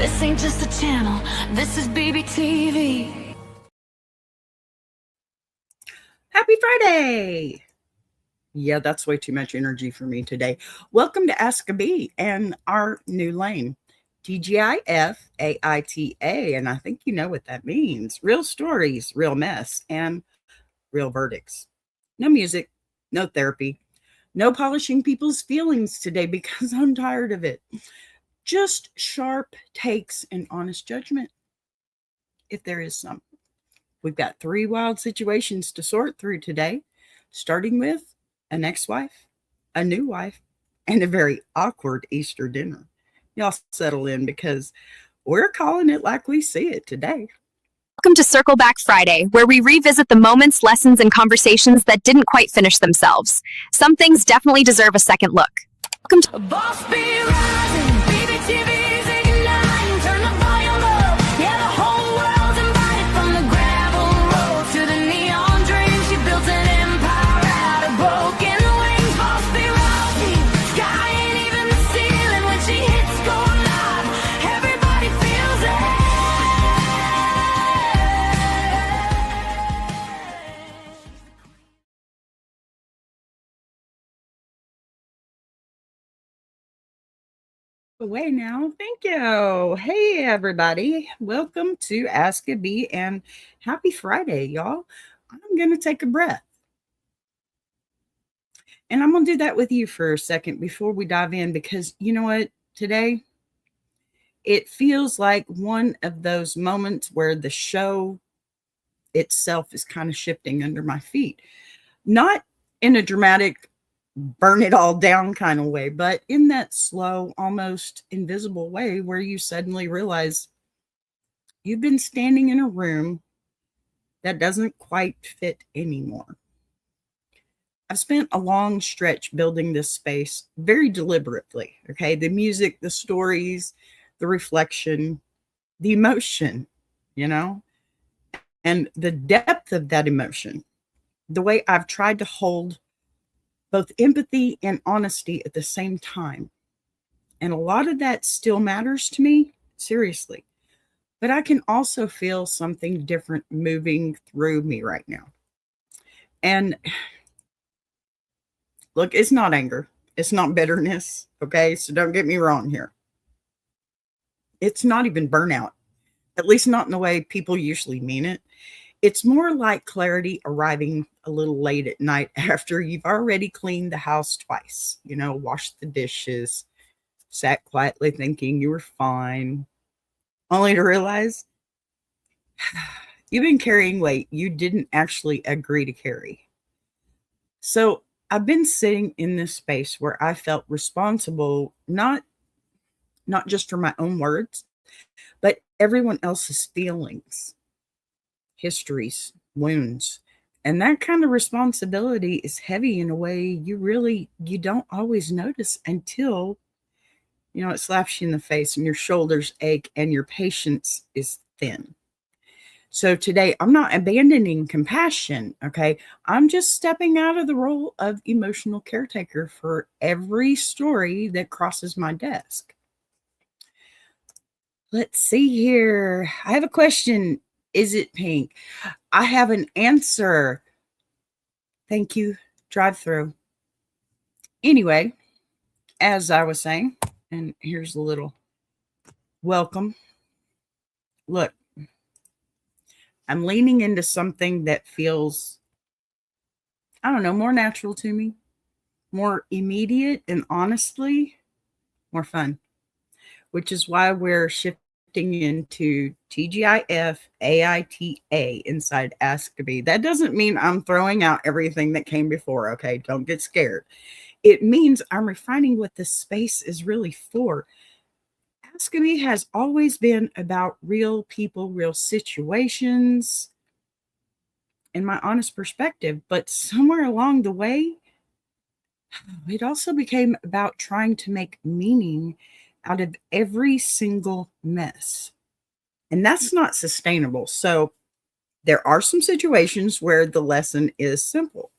This ain't just a channel, this is bbTV. Happy Friday! Yeah, that's way too much energy for me today. Welcome to Ask a Bee and our new lane, TGIF AITA, and I think you know what that means. Real stories, real mess, and real verdicts. No music, no therapy, no polishing people's feelings today because I'm tired of it. Just sharp takes and honest judgment, if there is some. We've got 3 wild situations to sort through today, starting with an ex-wife, a new wife, and a very awkward Easter dinner. Y'all settle in because we're calling it like we see it today. Welcome to Circle Back Friday, where we revisit the moments, lessons, and conversations that didn't quite finish themselves. Some things definitely deserve a second look. Welcome to Boss be rising, bbTV's igniting, turn the volume up, yeah, the whole world's invited. From the gravel road to the neon dream, she built an empire out of broken wings. Boss be rising, sky ain't even the ceiling when she hits go live, everybody feels it. Away now. Thank you. Hey, everybody. Welcome to Ask a Bee and happy Friday, y'all. I'm going to take a breath. And I'm going to do that with you for a second before we dive in because you know what? Today, it feels like one of those moments where the show itself is kind of shifting under my feet. Not in a dramatic burn it all down kind of way, but in that slow, almost invisible way where you suddenly realize you've been standing in a room that doesn't quite fit anymore. I've spent a long stretch building this space very deliberately. Okay. The music, the stories, the reflection, the emotion, and the depth of that emotion, the way I've tried to hold both empathy and honesty at the same time. And a lot of that still matters to me, seriously. But I can also feel something different moving through me right now. And look, it's not anger. It's not bitterness. Okay. So don't get me wrong here. It's not even burnout, at least not in the way people usually mean it. It's more like clarity arriving a little late at night after you've already cleaned the house twice, washed the dishes, sat quietly thinking you were fine, only to realize you've been carrying weight you didn't actually agree to carry. So I've been sitting in this space where I felt responsible, not just for my own words, but everyone else's feelings, histories, wounds. And that kind of responsibility is heavy in a way you don't always notice until, it slaps you in the face and your shoulders ache and your patience is thin. So today I'm not abandoning compassion. Okay. I'm just stepping out of the role of emotional caretaker for every story that crosses my desk. Let's see here. I have a question. Is it pink? I have an answer. Thank you. Drive through. Anyway, as I was saying, and here's a little welcome. Look, I'm leaning into something that feels, I don't know, more natural to me, more immediate, and honestly, more fun, which is why we're shifting into TGIF AITA inside Ask a Bee. That doesn't mean I'm throwing out everything that came before, okay? Don't get scared. It means I'm refining what this space is really for. Ask a Bee has always been about real people, real situations, and my honest perspective, but somewhere along the way, it also became about trying to make meaning out of every single mess. And that's not sustainable. So there are some situations where the lesson is simple,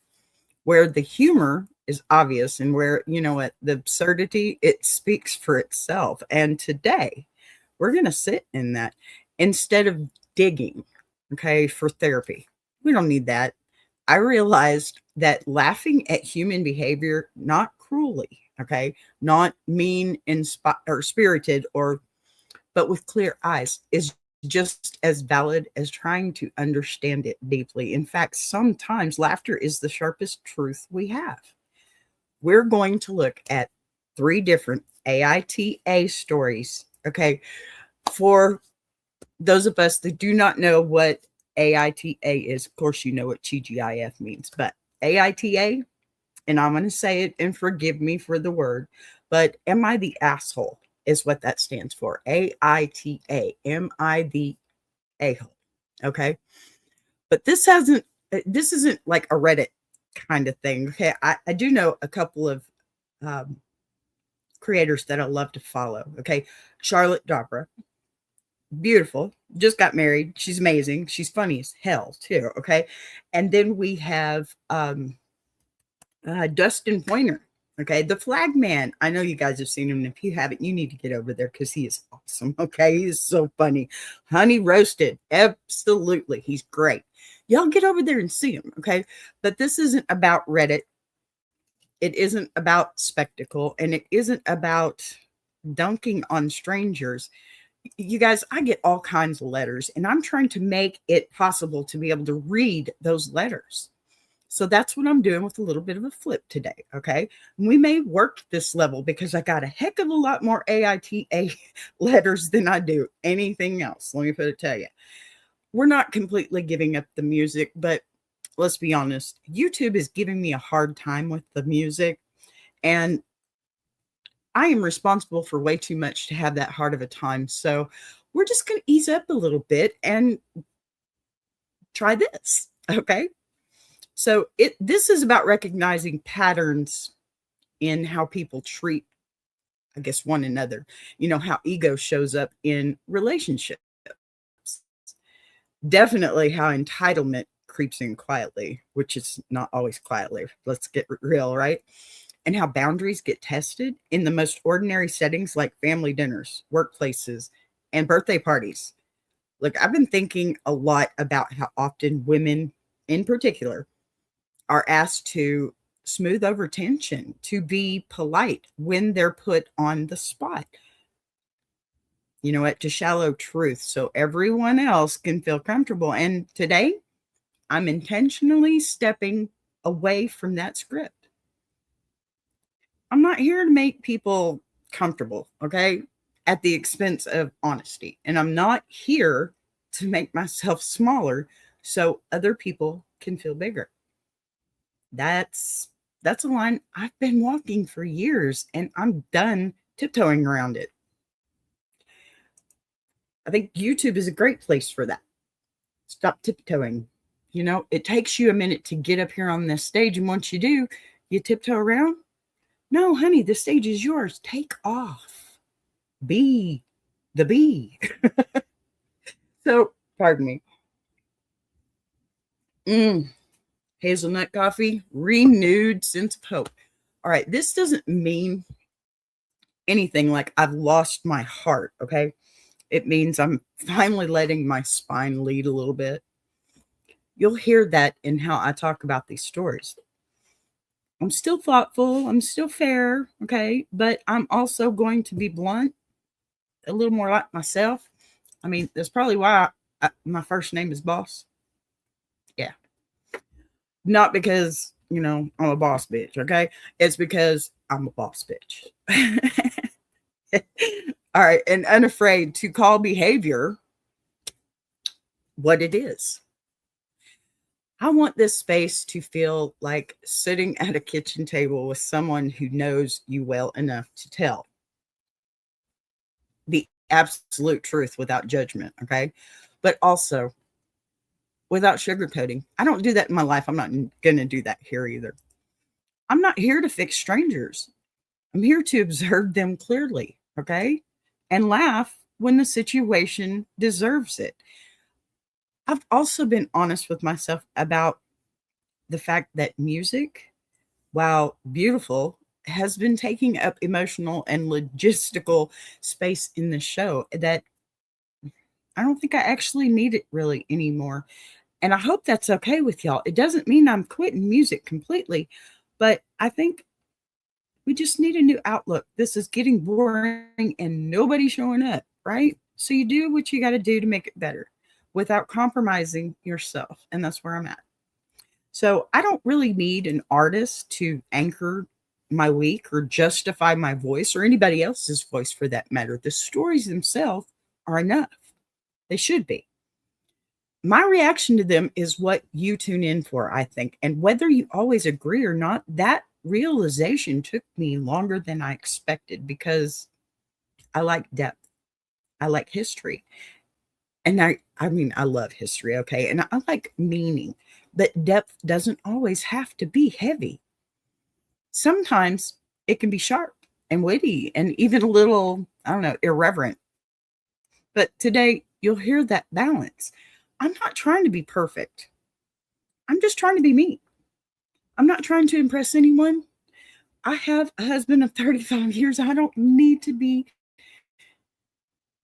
where the humor is obvious, and where, the absurdity, it speaks for itself. And today We're going to sit in that instead of digging, okay, for therapy. We don't need that. I realized that laughing at human behavior, not cruelly, okay, not mean or spirited, but with clear eyes, is just as valid as trying to understand it deeply. In fact, sometimes laughter is the sharpest truth we have. We're going to look at 3 different AITA stories. Okay. For those of us that do not know what AITA is, of course, you know what TGIF means, but AITA, and I'm going to say it and forgive me for the word, but am I the asshole is what that stands for. AITA, am I the a-hole? Okay. But this isn't like a Reddit kind of thing. Okay. I do know a couple of um, creators that I love to follow. Okay. Charlotte Dobra, beautiful, just got married. She's amazing. She's funny as hell too. Okay. And then we have Dustin Pointer. Okay. The Flag Man. I know you guys have seen him. And if you haven't, you need to get over there because he is awesome. Okay. He's so funny. Honey roasted. Absolutely. He's great. Y'all get over there and see him. Okay. But this isn't about Reddit. It isn't about spectacle. And it isn't about dunking on strangers. You guys, I get all kinds of letters, and I'm trying to make it possible to be able to read those letters. So that's what I'm doing with a little bit of a flip today. Okay. And we may work this level because I got a heck of a lot more AITA letters than I do anything else. Let me put it to you. We're not completely giving up the music, but let's be honest. YouTube is giving me a hard time with the music, and I am responsible for way too much to have that hard of a time. So we're just going to ease up a little bit and try this. Okay. So this is about recognizing patterns in how people treat, I guess, one another. You know, how ego shows up in relationships. Definitely how entitlement creeps in quietly, which is not always quietly. Let's get real, right? And how boundaries get tested in the most ordinary settings like family dinners, workplaces, and birthday parties. Look, I've been thinking a lot about how often women in particular are asked to smooth over tension, to be polite when they're put on the spot. You know what? To shallow truth so everyone else can feel comfortable. And today, I'm intentionally stepping away from that script. I'm not here to make people comfortable, okay, at the expense of honesty. And I'm not here to make myself smaller so other people can feel bigger. That's a line I've been walking for years, and I'm done tiptoeing around it. I think YouTube is a great place for that. Stop tiptoeing. You know, it takes you a minute to get up here on this stage, and once you do, you tiptoe around. No, honey, the stage is yours. Take off. Be the bee. So, pardon me. Hazelnut coffee, renewed sense of hope. All right, this doesn't mean anything like I've lost my heart, okay? It means I'm finally letting my spine lead a little bit. You'll hear that in how I talk about these stories. I'm still thoughtful. I'm still fair, okay? But I'm also going to be blunt, a little more like myself. I mean, that's probably why my first name is Boss. Yeah. Not because, you know, I'm a boss bitch, okay? It's because I'm a boss bitch. All right. And unafraid to call behavior what it is. I want this space to feel like sitting at a kitchen table with someone who knows you well enough to tell the absolute truth without judgment, okay? But also without sugarcoating. I don't do that in my life. I'm not going to do that here either. I'm not here to fix strangers. I'm here to observe them clearly, okay? And laugh when the situation deserves it. I've also been honest with myself about the fact that music, while beautiful, has been taking up emotional and logistical space in the show that I don't think I actually need it really anymore. And I hope that's okay with y'all. It doesn't mean I'm quitting music completely, but I think we just need a new outlook. This is getting boring and nobody's showing up, right? So you do what you got to do to make it better without compromising yourself. And that's where I'm at. So I don't really need an artist to anchor my week or justify my voice or anybody else's voice for that matter. The stories themselves are enough. They should be. My reaction to them is what you tune in for, I think. And whether you always agree or not, that realization took me longer than I expected because I like depth. I like history. And I mean, I love history, okay? And I like meaning, but depth doesn't always have to be heavy. Sometimes it can be sharp and witty and even a little, I don't know, irreverent. But today you'll hear that balance. I'm not trying to be perfect. I'm just trying to be me. I'm not trying to impress anyone. I have a husband of 35 years. I don't need to be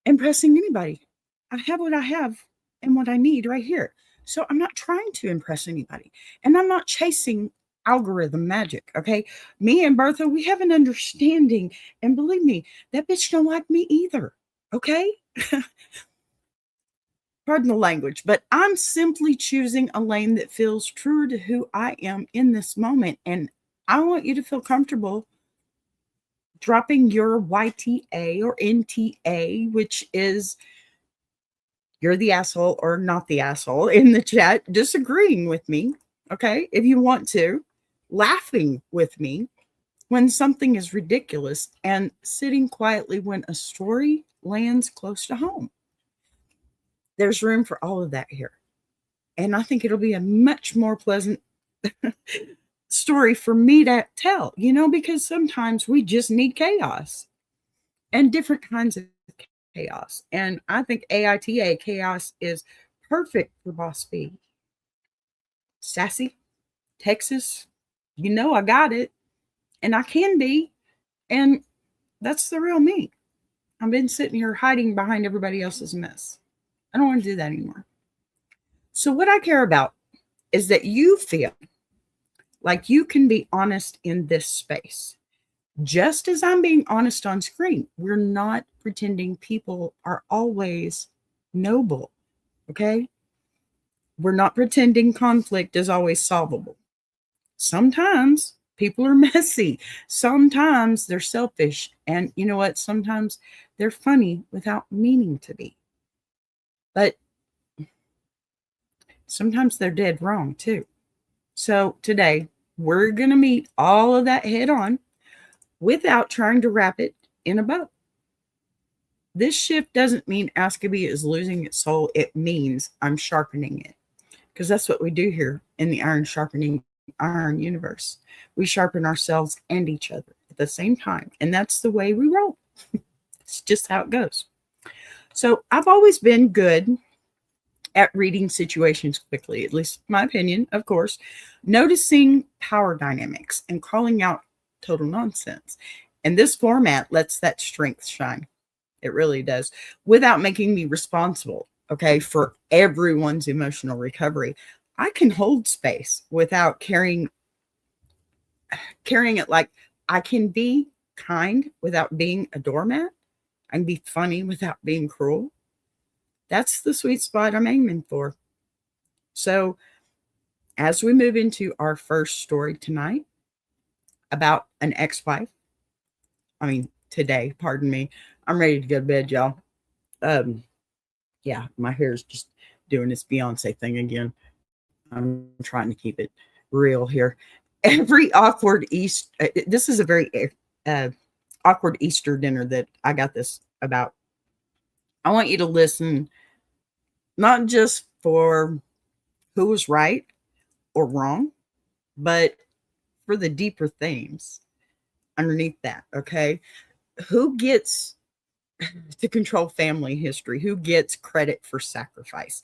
impressing anybody. I have what I have and what I need right here. So I'm not trying to impress anybody. And I'm not chasing algorithm magic. Okay. Me and Bertha, we have an understanding. And believe me, that bitch don't like me either. Okay. Pardon the language, but I'm simply choosing a lane that feels truer to who I am in this moment. And I want you to feel comfortable dropping your YTA or NTA, which is you're the asshole or not the asshole in the chat, disagreeing with me. Okay. If you want to, laughing with me when something is ridiculous and sitting quietly when a story lands close to home. There's room for all of that here. And I think it'll be a much more pleasant story for me to tell, because sometimes we just need chaos and different kinds of chaos. And I think AITA chaos is perfect for Boss B. Sassy, Texas, I got it. And I can be. And that's the real me. I've been sitting here hiding behind everybody else's mess. I don't want to do that anymore. So what I care about is that you feel like you can be honest in this space. Just as I'm being honest on screen, we're not pretending people are always noble, okay? We're not pretending conflict is always solvable. Sometimes people are messy. Sometimes they're selfish. And you know what? Sometimes they're funny without meaning to be. But sometimes they're dead wrong too. So today we're going to meet all of that head on without trying to wrap it in a bow. This shift doesn't mean Askabee is losing its soul. It means I'm sharpening it, because that's what we do here in the iron sharpening iron universe. We sharpen ourselves and each other at the same time. And that's the way we roll. It's just how it goes. So I've always been good at reading situations quickly, at least my opinion, of course, noticing power dynamics and calling out total nonsense. And this format lets that strength shine. It really does, without making me responsible, okay, for everyone's emotional recovery. I can hold space without carrying it. Like, I can be kind without being a doormat. I can be funny without being cruel. That's the sweet spot I'm aiming for. So as we move into our first story tonight about an ex-wife, today, pardon me, I'm ready to go to bed, y'all. Yeah, my hair is just doing this Beyonce thing again. I'm trying to keep it real here. Every awkward this is a very awkward Easter dinner that I got this about. I want you to listen, not just for who was right or wrong, but for the deeper themes underneath that, okay? Who gets to control family history? Who gets credit for sacrifice?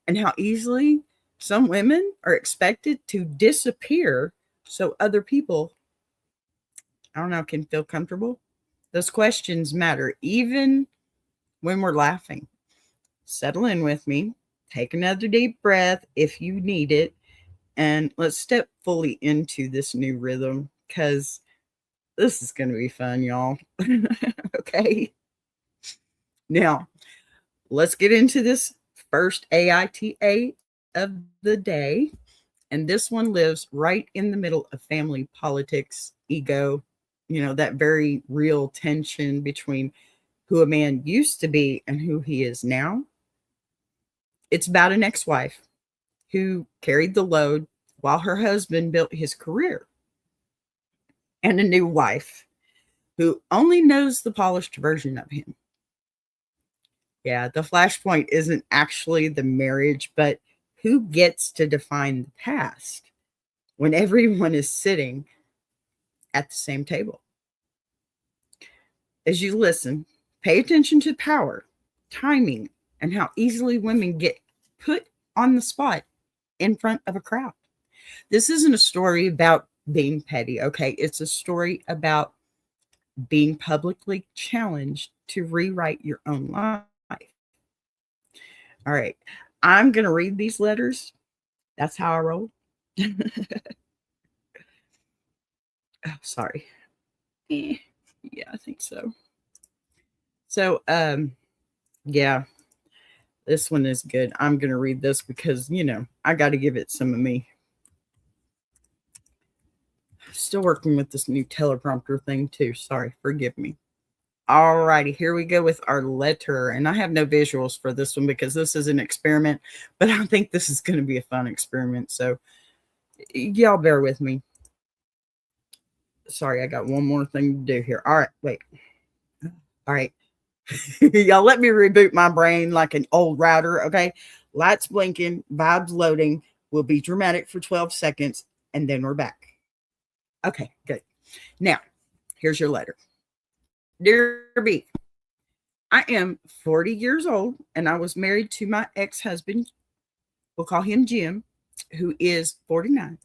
And how easily some women are expected to disappear so other people I don't know, can feel comfortable. Those questions matter even when we're laughing. Settle in with me. Take another deep breath if you need it. And let's step fully into this new rhythm because this is going to be fun, y'all. Okay. Now, let's get into this first AITA of the day. And this one lives right in the middle of family politics, ego, that very real tension between who a man used to be and who he is now. It's about an ex wife who carried the load while her husband built his career, and a new wife who only knows the polished version of him. Yeah, the flashpoint isn't actually the marriage, but who gets to define the past when everyone is sitting at the same table? As you listen, pay attention to power, timing, and how easily women get put on the spot in front of a crowd. This isn't a story about being petty, okay? It's a story about being publicly challenged to rewrite your own life. All right, I'm going to read these letters. That's how I roll. Oh, sorry. Yeah, I think so. So, yeah, this one is good. I'm going to read this because, I got to give it some of me. Still working with this new teleprompter thing too. Sorry, forgive me. All righty, here we go with our letter. And I have no visuals for this one because this is an experiment, but I think this is going to be a fun experiment. So y'all bear with me. Sorry, I got one more thing to do here. All right, wait. All right. Y'all let me reboot my brain like an old router, okay? Lights blinking, vibes loading. We'll be dramatic for 12 seconds, and then we're back. Okay, good. Now, here's your letter. Dear B, I am 40 years old, and I was married to my ex-husband. We'll call him Jim, who is 49.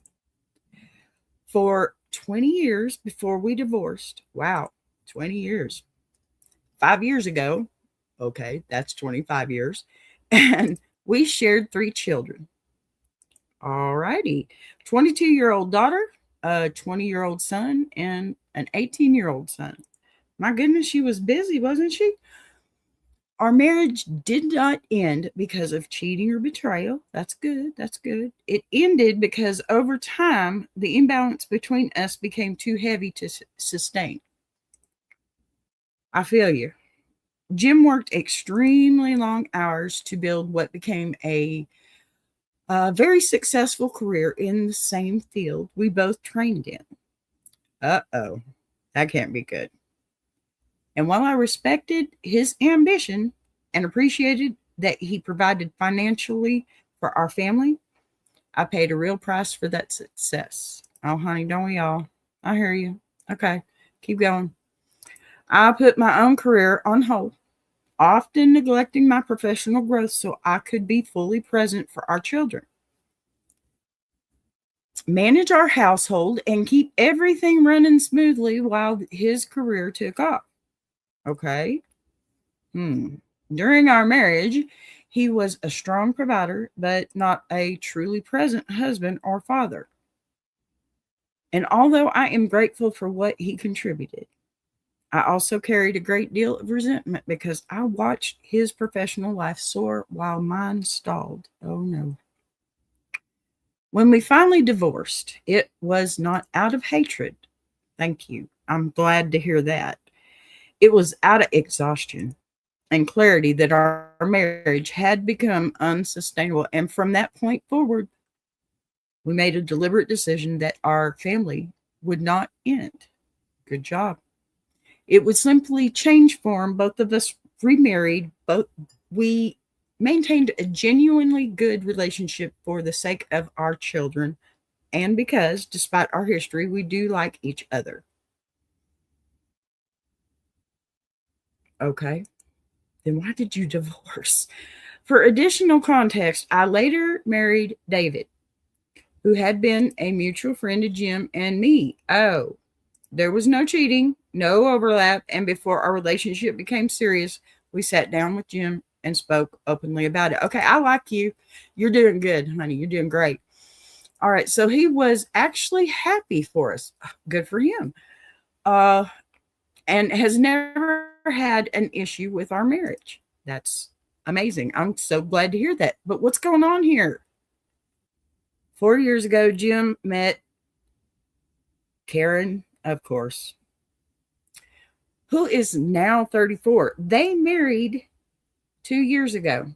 For 20 years before we divorced. Wow, 20 years. 5 years ago, okay, that's 25 years, and we shared 3 children. All righty, 22-year-old daughter, a 20-year-old son, and an 18-year-old son. My goodness, she was busy, wasn't she? Our marriage did not end because of cheating or betrayal. That's good. That's good. It ended because over time, the imbalance between us became too heavy to sustain. I feel you. Jim worked extremely long hours to build what became a very successful career in the same field we both trained in. Uh-oh, that can't be good. And while I respected his ambition and appreciated that he provided financially for our family, I paid a real price for that success. Oh, honey, don't we all? I hear you. Okay, keep going. I put my own career on hold, often neglecting my professional growth so I could be fully present for our children, manage our household, and keep everything running smoothly while his career took off. Okay. During our marriage, he was a strong provider, but not a truly present husband or father. And although I am grateful for what he contributed, I also carried a great deal of resentment because I watched his professional life soar while mine stalled. Oh no. When we finally divorced, it was not out of hatred. Thank you. I'm glad to hear that. It was out of exhaustion and clarity that our marriage had become unsustainable. And from that point forward, we made a deliberate decision that our family would not end. Good job. It would simply change form. Both of us remarried. We maintained a genuinely good relationship for the sake of our children and because, despite our history, we do like each other. Okay, then why did you divorce? For additional context, I later married David, who had been a mutual friend of Jim and me. Oh, There was no cheating, no overlap, and before our relationship became serious, we sat down with Jim and spoke openly about it. Okay, I like you. You're doing good, honey. You're doing great. All right, so he was actually happy for us. Good for him. Uh, and has never had an issue with our marriage. That's amazing. I'm so glad to hear that. But what's going on here? 4 years ago, Jim met Karen, of course, who is now 34. They married 2 years ago.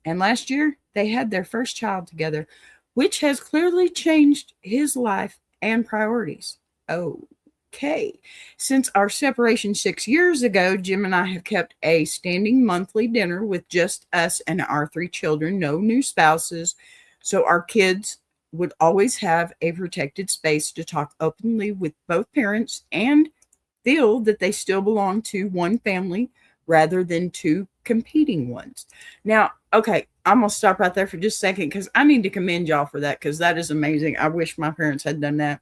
And last year, they had their first child together, which has clearly changed his life and priorities. Okay. Since our separation 6 years ago, Jim and I have kept a standing monthly dinner with just us and our 3 children, no new spouses. So our kids would always have a protected space to talk openly with both parents and feel that they still belong to one family rather than two competing ones. Now, okay, I'm going to stop right there for just a second because I need to commend y'all for that because that is amazing. I wish my parents had done that.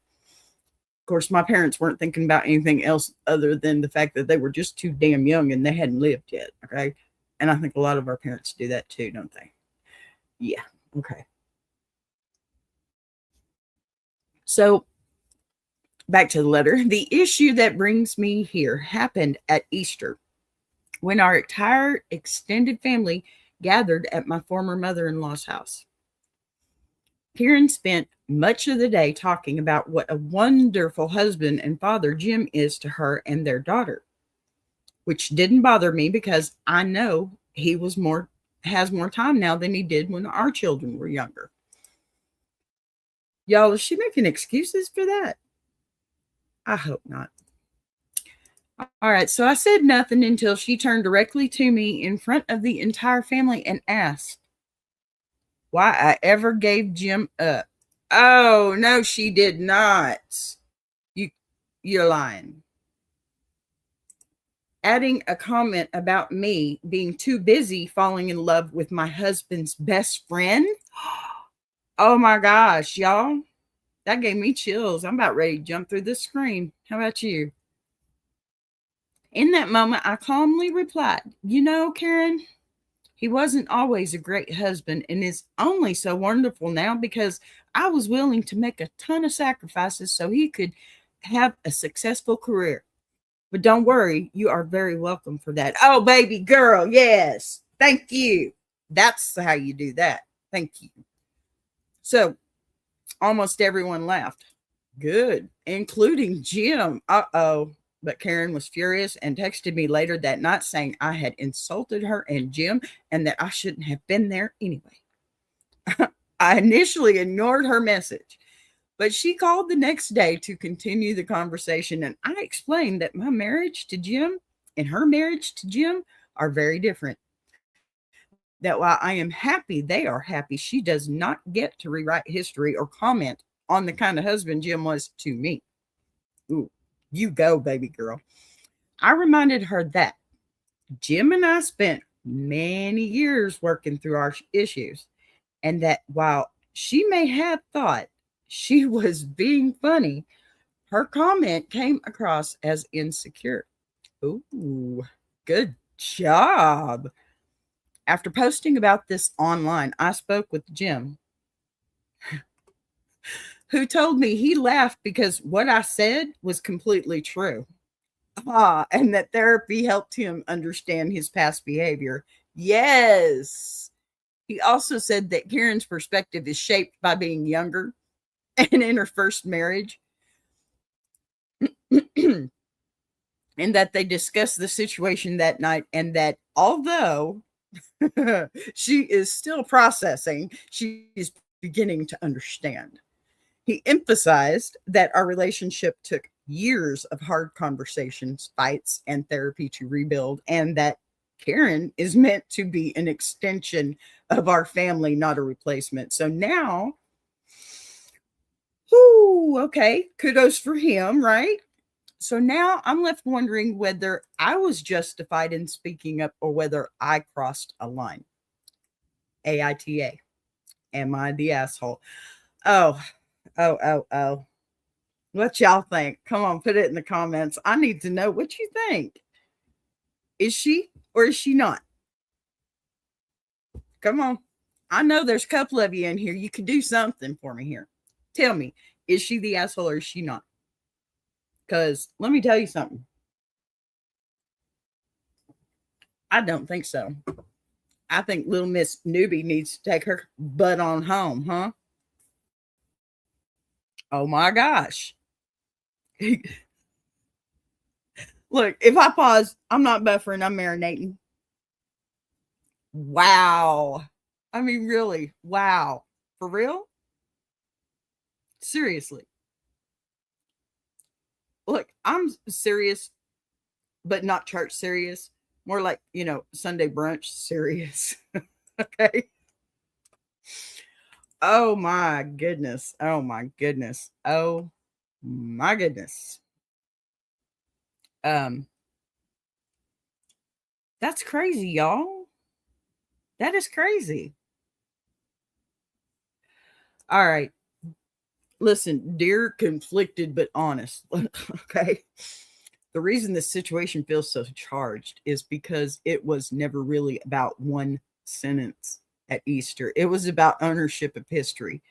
Of course, my parents weren't thinking about anything else other than the fact that they were just too damn young and they hadn't lived yet, okay? And I think a lot of our parents do that too, don't they? Yeah, okay. So, back to the letter. The issue that brings me here happened at Easter when our entire extended family gathered at my former mother-in-law's house. Karen spent much of the day talking about what a wonderful husband and father Jim is to her and their daughter, which didn't bother me because I know he has more time now than he did when our children were younger. Y'all, is she making excuses for that? I hope not. All right, so I said nothing until she turned directly to me in front of the entire family and asked why I ever gave Jim up. Oh, no, she did not. You're lying. Adding a comment about me being too busy falling in love with my husband's best friend. Oh my gosh, y'all. That gave me chills. I'm about ready to jump through the screen. How about you? In that moment, I calmly replied, you know, Karen, he wasn't always a great husband and is only so wonderful now because I was willing to make a ton of sacrifices so he could have a successful career. But don't worry, you are very welcome for that. Oh, baby girl, yes. Thank you. That's how you do that. Thank you. So, almost everyone laughed. Good, including Jim. Uh-oh. But Karen was furious and texted me later that night saying I had insulted her and Jim and that I shouldn't have been there anyway. I initially ignored her message, but she called the next day to continue the conversation, and I explained that my marriage to Jim and her marriage to Jim are very different. That while I am happy they are happy, she does not get to rewrite history or comment on the kind of husband Jim was to me. Ooh, you go, baby girl. I reminded her that Jim and I spent many years working through our issues, and that while she may have thought she was being funny, her comment came across as insecure. Ooh, good job. After posting about this online, I spoke with Jim, who told me he laughed because what I said was completely true. And that therapy helped him understand his past behavior. Yes. He also said that Karen's perspective is shaped by being younger and in her first marriage, and that they discussed the situation that night, and that although she is still processing, she is beginning to understand. He emphasized that our relationship took years of hard conversations, fights, and therapy to rebuild, and that Karen is meant to be an extension of our family, not a replacement. So now, okay, kudos for him, right? So now I'm left wondering whether I was justified in speaking up or whether I crossed a line. AITA. Am I the asshole? Oh. What y'all think? Come on, put it in the comments. I need to know what you think. Is she or is she not? Come on. I know there's a couple of you in here. You can do something for me here. Tell me, is she the asshole or is she not? Because let me tell you something. I don't think so. I think little Miss Newbie needs to take her butt on home, huh? Oh my gosh. Look, if I pause, I'm not buffering, I'm marinating. Wow. I mean, really, wow. For real? Seriously. Look, I'm serious, but not church serious. More like, Sunday brunch serious. Okay. Oh my goodness. Oh my goodness. Oh my goodness. That's crazy, y'all. That is crazy. All right. Listen, dear conflicted but honest. Okay. The reason this situation feels so charged is because it was never really about one sentence at Easter. It was about ownership of history,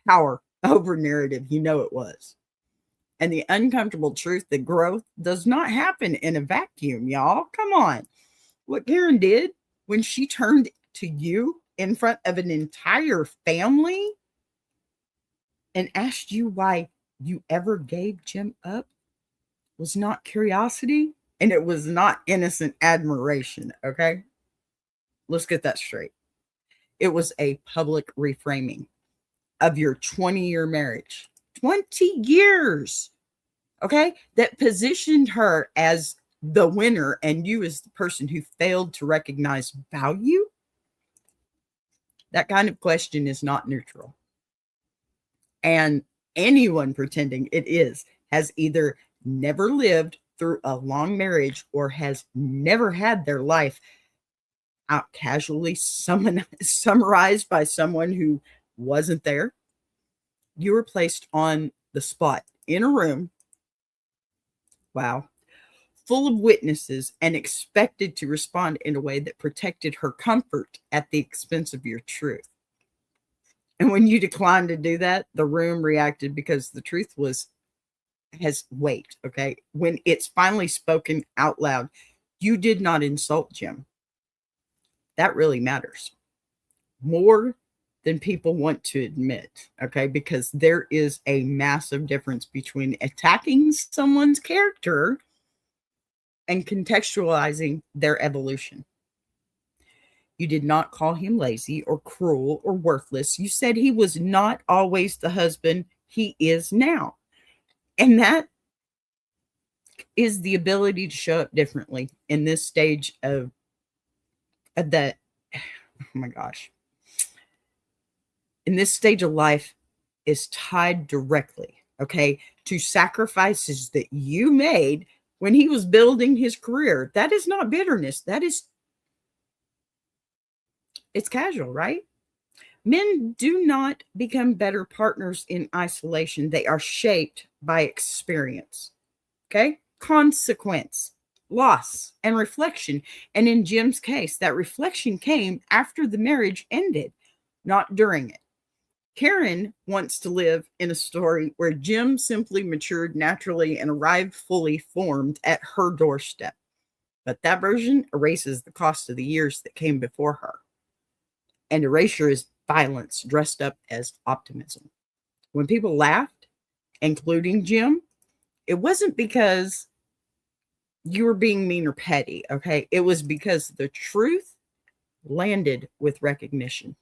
power over narrative. It was. And the uncomfortable truth that growth does not happen in a vacuum, y'all. Come on. What Karen did when she turned to you in front of an entire family and asked you why you ever gave Jim up was not curiosity and it was not innocent admiration. Okay. Let's get that straight. It was a public reframing of your 20-year marriage. 20 years. Okay. That positioned her as the winner and you as the person who failed to recognize value. That kind of question is not neutral. And anyone pretending it is has either never lived through a long marriage or has never had their life out casually summarized by someone who wasn't there. You were placed on the spot in a room. Wow. Full of witnesses and expected to respond in a way that protected her comfort at the expense of your truth. And when you declined to do that, the room reacted because the truth has weight. Okay. When it's finally spoken out loud, you did not insult Jim. That really matters more than people want to admit. Okay. Because there is a massive difference between attacking someone's character and contextualizing their evolution. You did not call him lazy or cruel or worthless. You said he was not always the husband he is now. And that is the ability to show up differently in this stage of that. Oh my gosh. In this stage of life is tied directly, okay, to sacrifices that you made when he was building his career. That is not bitterness. It's casual, right? Men do not become better partners in isolation. They are shaped by experience, okay? Consequence, loss, and reflection. And in Jim's case, that reflection came after the marriage ended, not during it. Karen wants to live in a story where Jim simply matured naturally and arrived fully formed at her doorstep. But that version erases the cost of the years that came before her. And erasure is violence dressed up as optimism. When people laughed, including Jim, it wasn't because you were being mean or petty, okay? It was because the truth landed with recognition.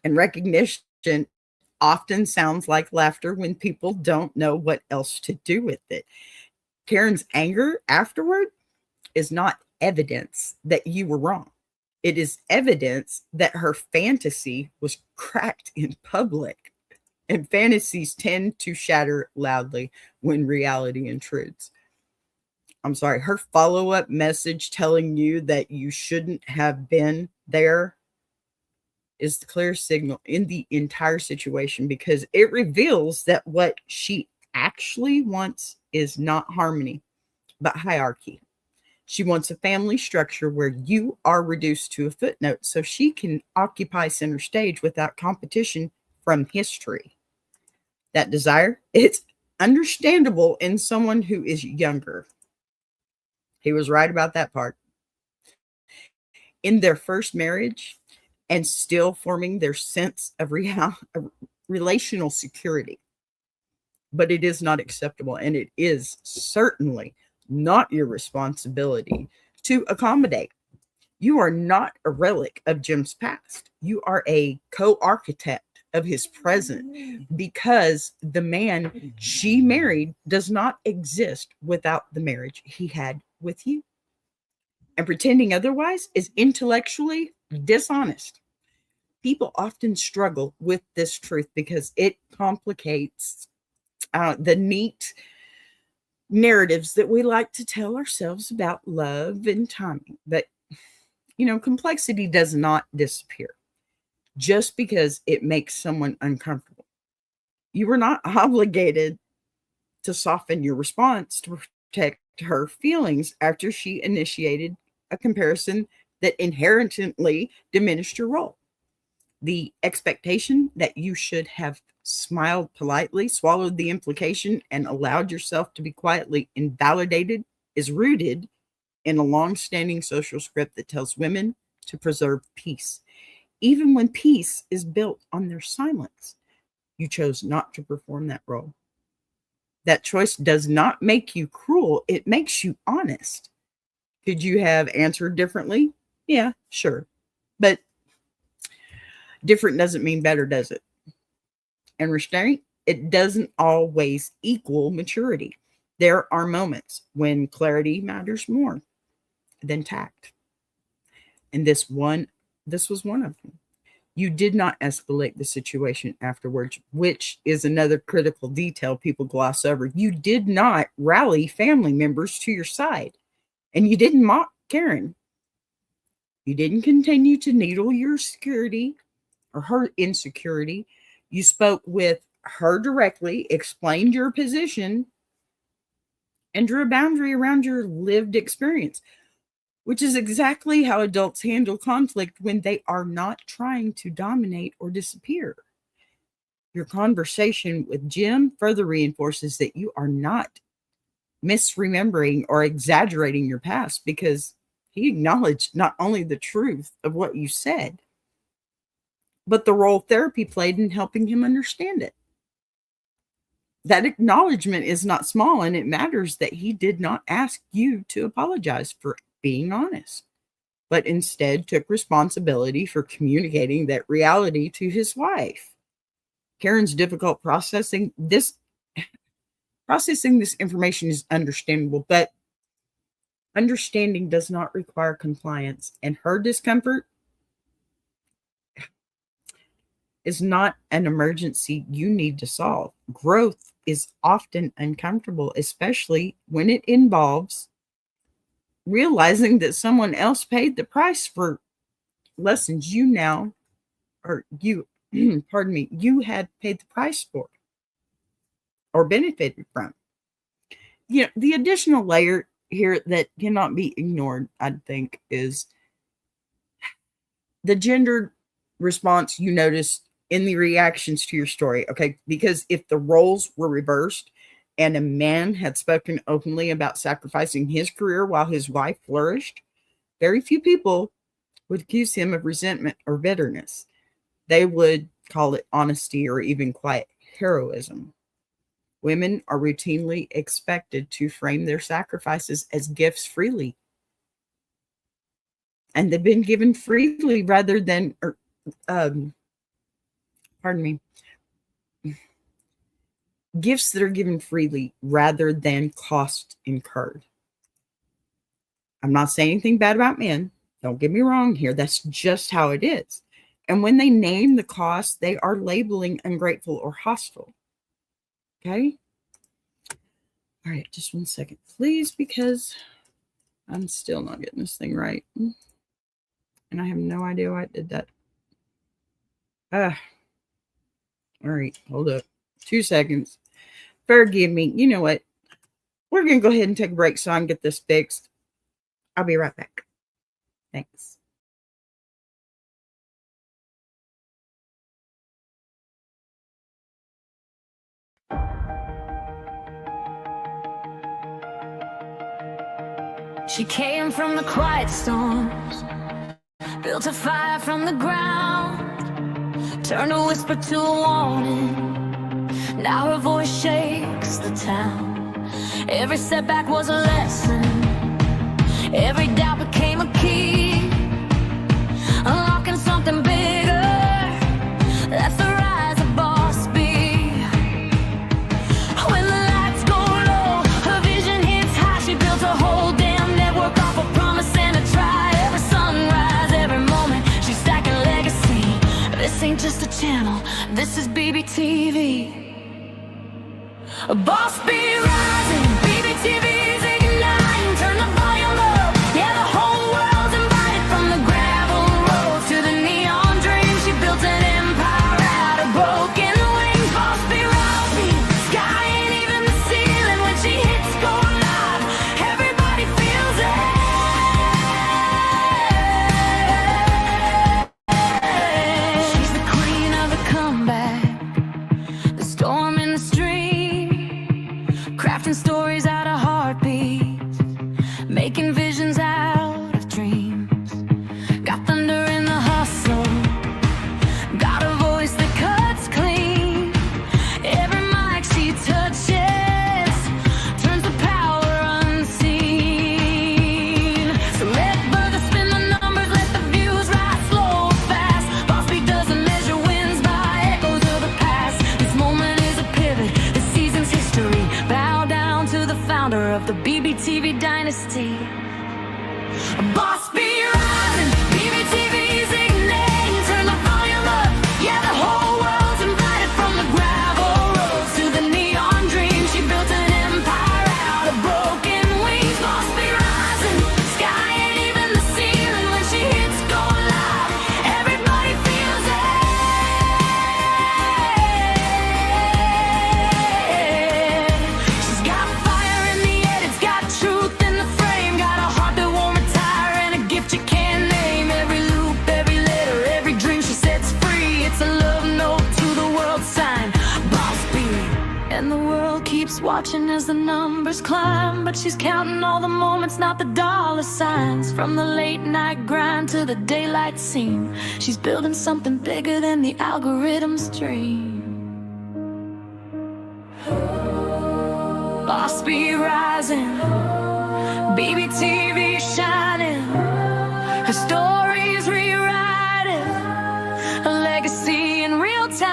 And recognition often sounds like laughter when people don't know what else to do with it. Karen's anger afterward is not evidence that you were wrong. It is evidence that her fantasy was cracked in public. And fantasies tend to shatter loudly when reality intrudes. I'm sorry, her follow-up message telling you that you shouldn't have been there is the clear signal in the entire situation, because it reveals that what she actually wants is not harmony, but hierarchy. She wants a family structure where you are reduced to a footnote so she can occupy center stage without competition from history. That desire, it's understandable in someone who is younger. He was right about that part. In their first marriage and still forming their sense of relational security. But it is not acceptable, and it is certainly not your responsibility to accommodate. You are not a relic of Jim's past. You are a co-architect of his present, because the man she married does not exist without the marriage he had with you. And pretending otherwise is intellectually dishonest. People often struggle with this truth because it complicates the neat narratives that we like to tell ourselves about love and timing. But, complexity does not disappear just because it makes someone uncomfortable. You were not obligated to soften your response to protect her feelings after she initiated a comparison that inherently diminished your role. The expectation that you should have smiled politely, swallowed the implication, and allowed yourself to be quietly invalidated is rooted in a long-standing social script that tells women to preserve peace, even when peace is built on their silence. You chose not to perform that role. That choice does not make you cruel, it makes you honest. Could you have answered differently? Yeah, sure. But different doesn't mean better, does it? And restraint, it doesn't always equal maturity. There are moments when clarity matters more than tact. And this was one of them. You did not escalate the situation afterwards, which is another critical detail people gloss over. You did not rally family members to your side, and you didn't mock Karen. You didn't continue to needle your security or her insecurity. You spoke with her directly, explained your position, and drew a boundary around your lived experience, which is exactly how adults handle conflict when they are not trying to dominate or disappear. Your conversation with Jim further reinforces that you are not misremembering or exaggerating your past, because he acknowledged not only the truth of what you said, but the role therapy played in helping him understand it. That acknowledgement is not small, and it matters that he did not ask you to apologize for being honest, but instead took responsibility for communicating that reality to his wife. Karen's difficult processing this information is understandable, but understanding does not require compliance, and her discomfort is not an emergency you need to solve. Growth is often uncomfortable, especially when it involves realizing that someone else paid the price for lessons you had paid the price for or benefited from. The additional layer here that cannot be ignored, I think, is the gendered response you noticed in the reactions to your story. Okay, because if the roles were reversed and a man had spoken openly about sacrificing his career while his wife flourished, very few people would accuse him of resentment or bitterness. They would call it honesty or even quiet heroism. Women are routinely expected to frame their sacrifices as gifts freely. And they've been given freely rather than, gifts that are given freely rather than cost incurred. I'm not saying anything bad about men. Don't get me wrong here. That's just how it is. And when they name the cost, they are labeling ungrateful or hostile. Okay? All right, just 1 second, please, because I'm still not getting this thing right. And I have no idea why I did that. All right, hold up. 2 seconds. Forgive me. You know what? We're going to go ahead and take a break so I can get this fixed. I'll be right back. Thanks. She came from the quiet storms, built a fire from the ground, turned a whisper to a warning. Now her voice shakes the town. Every setback was a lesson, every doubt became a key, unlocking something bigger. That's the rise of Boss B. When the lights go low, her vision hits high. She built a whole damn network off a promise and a try. Every sunrise, every moment, she's stacking legacy. This ain't just a channel, this is bbTV. A Boss B rising, bbTV's igniting. Turn the volume up, yeah, the whole world's invited. From the gravel road to the neon dream, she built an empire out of broken wings. Boss B rising, sky ain't even the ceiling. When she hits go live, everybody feels it. She's the queen of the comeback, the storm in the stream, crafting stories out of heartbeats, making visions out of dreams. Got thunder in the hustle, got a voice that cuts clean. Every mic she touches turns the power unseen. So let brothers spin the numbers, let the views rise slow or fast. Boss B doesn't measure wins by echoes of the past. This moment is a pivot, this season's history. Bow down to the founder of the bbTV dynasty. Boss B rising, bbTV's igniting. Turn the volume up, yeah, the whole world's invited. From the gravel roads to the neon dream, she built an empire out of broken wings. Boss B rising, sky ain't even the ceiling. When she hits go live, everybody feels it. She's got fire in the head, it's got truth in the frame, got a heart that won't retire and a gift you can't name. Every loop, every letter, every dream she sets free, it's a love note to the world sign. Boss B. And the world keeps watching as the numbers climb, but she's counting all the moments, not the dollar signs. From the late night grind to the daylight scene, she's building something bigger than the algorithm's dream. Boss B rising, bbTV shining. Her story's rewriting, a legacy in real time.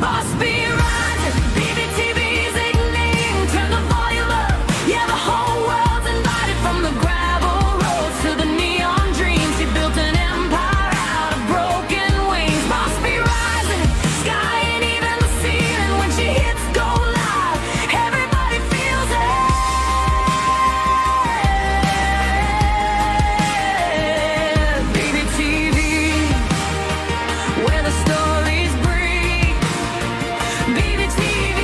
Boss B rising, bbTV's igniting. Turn the volume up, yeah, the whole world's invited. From the gravel roads to the neon dreams, she built an empire out of broken wings. Boss B rising, sky ain't even the ceiling. When she hits go live, everybody feels it. bbTV, where the stories breathe. bbTV,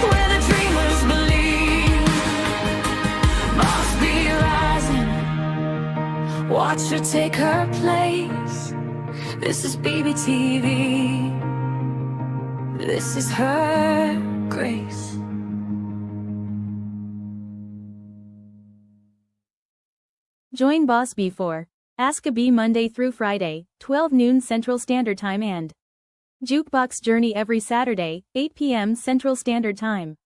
where the dreamers believe. Boss B rising, watch her take her place. This is bbTV, this is her grace. Join Boss B for Ask a Bee Monday through Friday, 12 noon Central Standard Time and Jukebox Journey every Saturday, 8 p.m. Central Standard Time.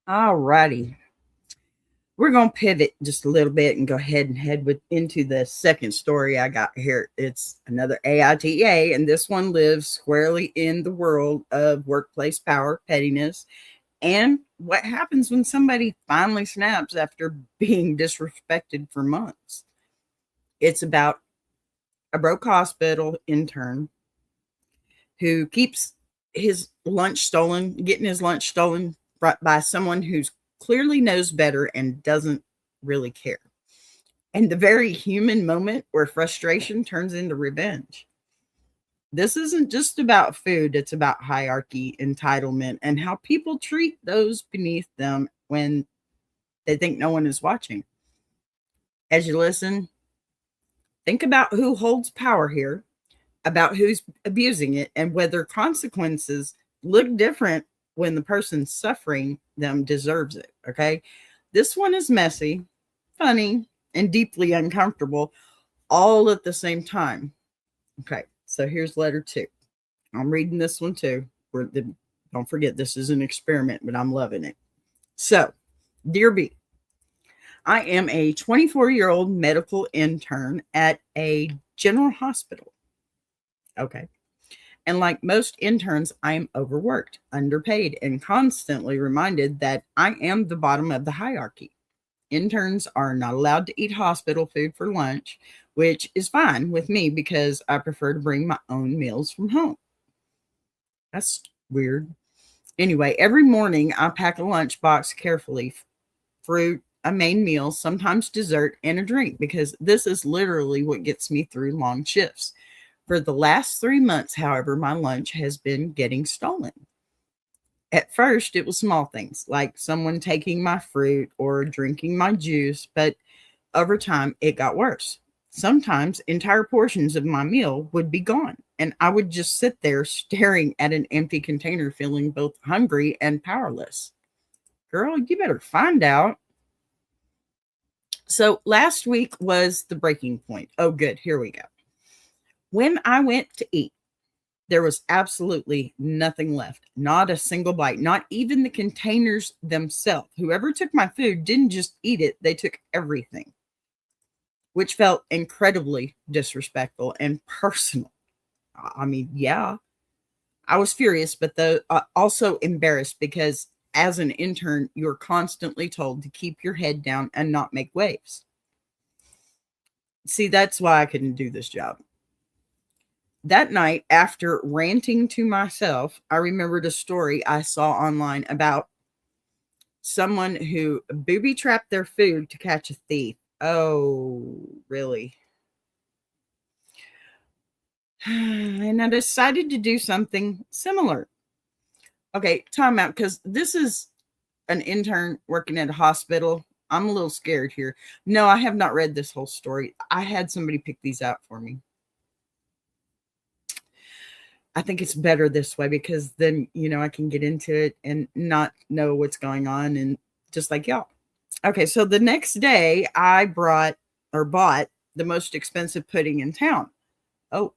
All righty. We're going to pivot just a little bit and go ahead and into the second story I got here. It's another AITA, and this one lives squarely in the world of workplace power, pettiness, and what happens when somebody finally snaps after being disrespected for months. It's about a broke hospital intern who keeps his lunch stolen, getting his lunch stolen by someone who's clearly knows better and doesn't really care. And the very human moment where frustration turns into revenge. This isn't just about food, it's about hierarchy, entitlement, and how people treat those beneath them when they think no one is watching. As you listen, think about who holds power here, about who's abusing it, and whether consequences look different when the person suffering them deserves it. Okay. This one is messy, funny, and deeply uncomfortable all at the same time. Okay. So here's letter 2. I'm reading this one too. Don't forget, this is an experiment, but I'm loving it. So, dear B, I am a 24-year-old medical intern at a general hospital. Okay. And like most interns, I am overworked, underpaid, and constantly reminded that I am the bottom of the hierarchy. Interns are not allowed to eat hospital food for lunch, which is fine with me because I prefer to bring my own meals from home. That's weird. Anyway, every morning I pack a lunchbox carefully, fruit, a main meal, sometimes dessert, and a drink because this is literally what gets me through long shifts. For the last 3 months, however, my lunch has been getting stolen. At first, it was small things like someone taking my fruit or drinking my juice, but over time, it got worse. Sometimes entire portions of my meal would be gone, and I would just sit there staring at an empty container, feeling both hungry and powerless. Girl, you better find out. So last week was the breaking point. Oh, good. Here we go. When I went to eat, there was absolutely nothing left. Not a single bite, not even the containers themselves. Whoever took my food didn't just eat it, they took everything, which felt incredibly disrespectful and personal. I mean, yeah, I was furious, but also embarrassed because as an intern, you're constantly told to keep your head down and not make waves. See, that's why I couldn't do this job. That night, after ranting to myself, I remembered a story I saw online about someone who booby trapped their food to catch a thief. Oh, really? And I decided to do something similar. Okay, time out, because this is an intern working at a hospital. I'm a little scared here. No, I have not read this whole story. I had somebody pick these out for me. I think it's better this way because then, I can get into it and not know what's going on and just like y'all. Okay, so the next day I bought the most expensive pudding in town. Oh,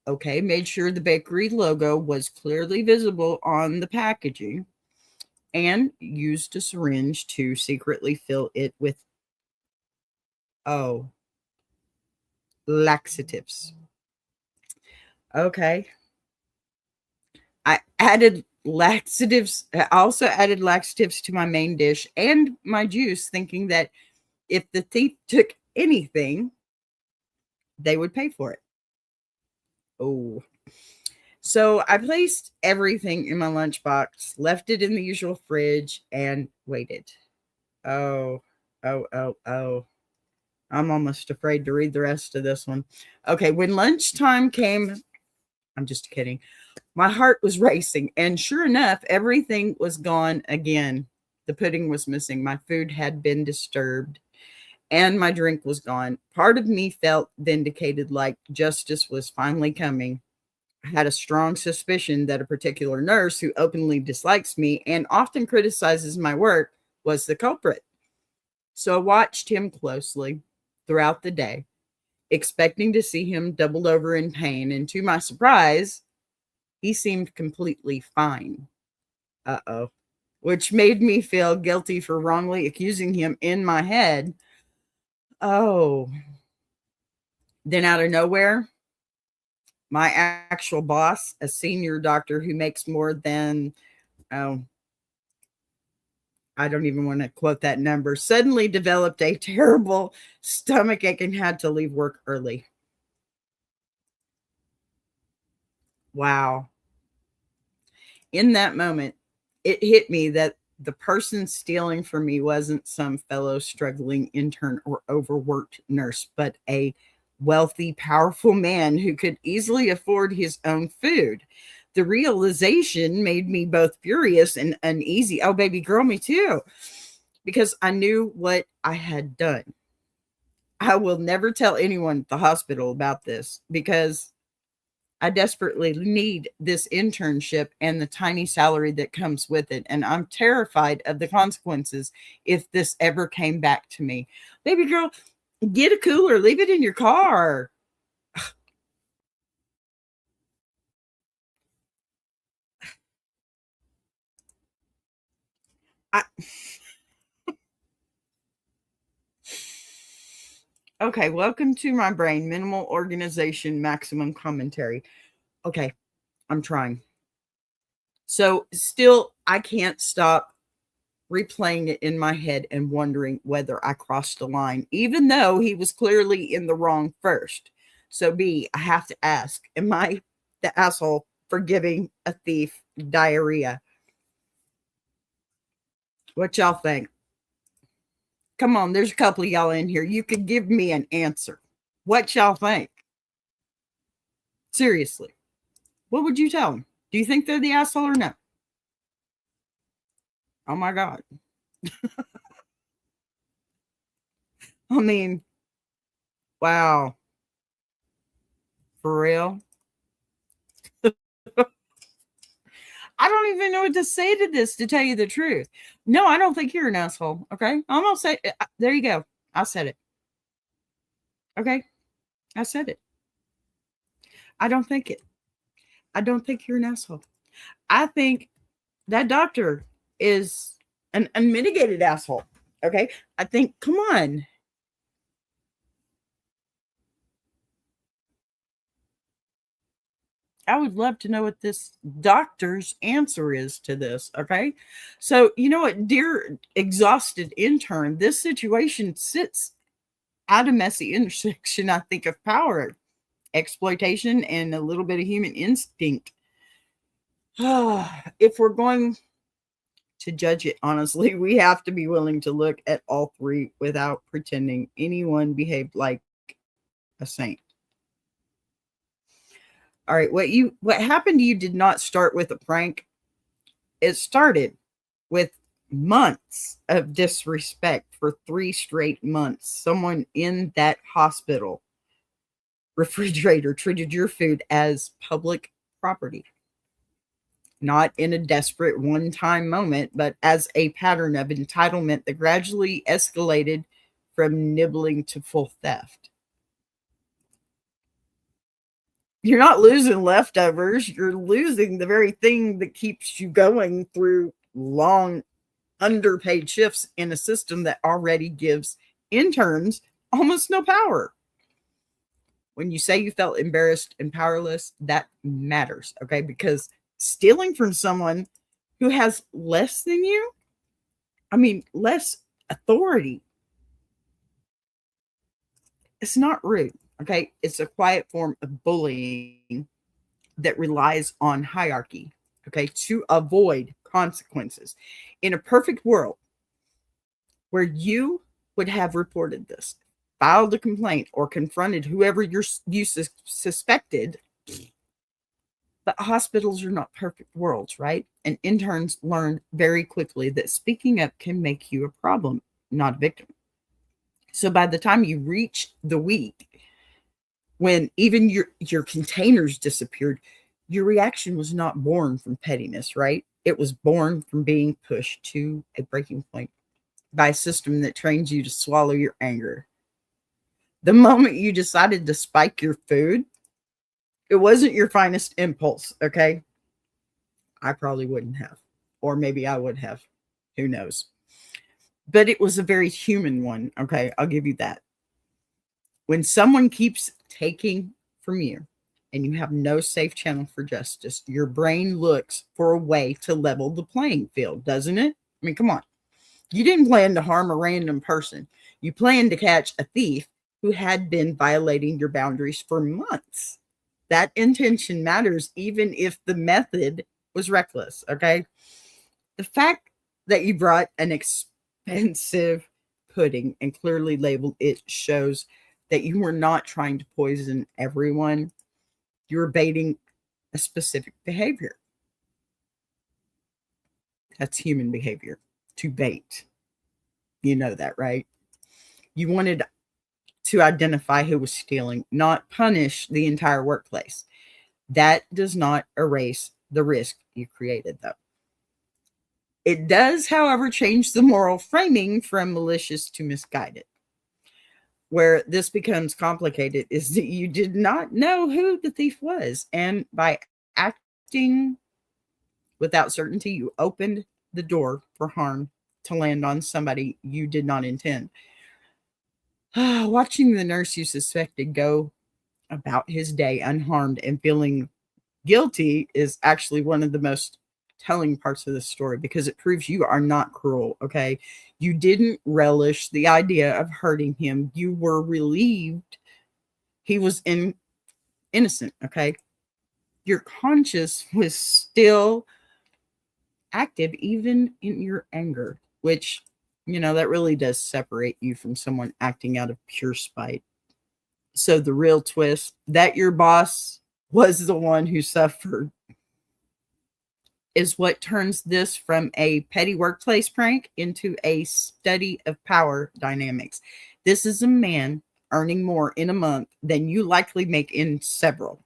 okay. Made sure the bakery logo was clearly visible on the packaging and used a syringe to secretly fill it with, laxatives. Okay. I also added laxatives to my main dish and my juice, thinking that if the thief took anything, they would pay for it. Oh. So I placed everything in my lunchbox, left it in the usual fridge, and waited. Oh. I'm almost afraid to read the rest of this one. Okay, when lunchtime came, I'm just kidding. My heart was racing, and sure enough, everything was gone again. The pudding was missing. My food had been disturbed, and my drink was gone. Part of me felt vindicated, like justice was finally coming. I had a strong suspicion that a particular nurse who openly dislikes me and often criticizes my work was the culprit. So I watched him closely throughout the day, expecting to see him doubled over in pain, and to my surprise, he seemed completely fine. Uh-oh. which made me feel guilty for wrongly accusing him in my head. Oh, then out of nowhere, my actual boss, a senior doctor who makes more than, oh, I don't even want to quote that number, suddenly developed a terrible stomach ache and had to leave work early. Wow. In that moment, it hit me that the person stealing from me wasn't some fellow struggling intern or overworked nurse, but a wealthy, powerful man who could easily afford his own food. The realization made me both furious and uneasy. Oh, baby girl, me too. Because I knew what I had done. I will never tell anyone at the hospital about this because I desperately need this internship and the tiny salary that comes with it. And I'm terrified of the consequences if this ever came back to me. Baby girl, get a cooler, leave it in your car. I, okay, welcome to my brain. Minimal organization, maximum commentary. Okay, I'm trying. So still, I can't stop replaying it in my head and wondering whether I crossed the line, even though he was clearly in the wrong first. So B, I have to ask, am I the asshole for giving a thief diarrhea? What y'all think? Come on, there's a couple of y'all in here. You could give me an answer. What y'all think? Seriously, what would you tell them? Do you think they're the asshole or no? Oh my God. I mean, wow. For real? I don't even know what to say to this, to tell you the truth. No, I don't think you're an asshole. Okay. I'm going to say, there you go. I said it. Okay. I said it. I don't think it. I don't think you're an asshole. I think that doctor is an unmitigated asshole. Okay. I think, come on. I would love to know what this doctor's answer is to this. Okay. So, you know what, dear exhausted intern, this situation sits at a messy intersection, I think, of power, exploitation, and a little bit of human instinct. If we're going to judge it honestly, we have to be willing to look at all three without pretending anyone behaved like a saint. All right, what happened to you did not start with a prank. It started with months of disrespect. For 3 straight months, someone in that hospital refrigerator treated your food as public property. Not in a desperate one-time moment, but as a pattern of entitlement that gradually escalated from nibbling to full theft. You're not losing leftovers. You're losing the very thing that keeps you going through long, underpaid shifts in a system that already gives interns almost no power. When you say you felt embarrassed and powerless, that matters, okay? Because stealing from someone who has less than you, less authority, it's not rude, okay? It's a quiet form of bullying that relies on hierarchy, okay, to avoid consequences. In a perfect world where you would have reported this, filed a complaint, or confronted whoever you suspected, but hospitals are not perfect worlds, right? And interns learn very quickly that speaking up can make you a problem, not a victim. So by the time you reach the week when even your containers disappeared, your reaction was not born from pettiness, right? It was born from being pushed to a breaking point by a system that trains you to swallow your anger. The moment you decided to spike your food, it wasn't your finest impulse, okay? I probably wouldn't have. or maybe I would have. Who knows? But it was a very human one. Okay, I'll give you that. When someone keeps taking from you and you have no safe channel for justice, your brain looks for a way to level the playing field, doesn't it? I mean, come on. You didn't plan to harm a random person. You planned to catch a thief who had been violating your boundaries for months. That intention matters, even if the method was reckless. Okay. The fact that you brought an expensive pudding and clearly labeled it shows that you were not trying to poison everyone. You were baiting a specific behavior. That's human behavior, to bait. You know that, right? You wanted to identify who was stealing, not punish the entire workplace. That does not erase the risk you created, though. It does, however, change the moral framing from malicious to misguided. Where this becomes complicated is that you did not know who the thief was. And by acting without certainty, you opened the door for harm to land on somebody you did not intend. Watching the nurse you suspected go about his day unharmed and feeling guilty is actually one of the most telling parts of the story, because it proves you are not cruel. Okay. You didn't relish the idea of hurting him. You were relieved he was innocent. Okay. Your conscience was still active even in your anger, which, that really does separate you from someone acting out of pure spite. So the real twist, that your boss was the one who suffered, is what turns this from a petty workplace prank into a study of power dynamics. This is a man earning more in a month than you likely make in several.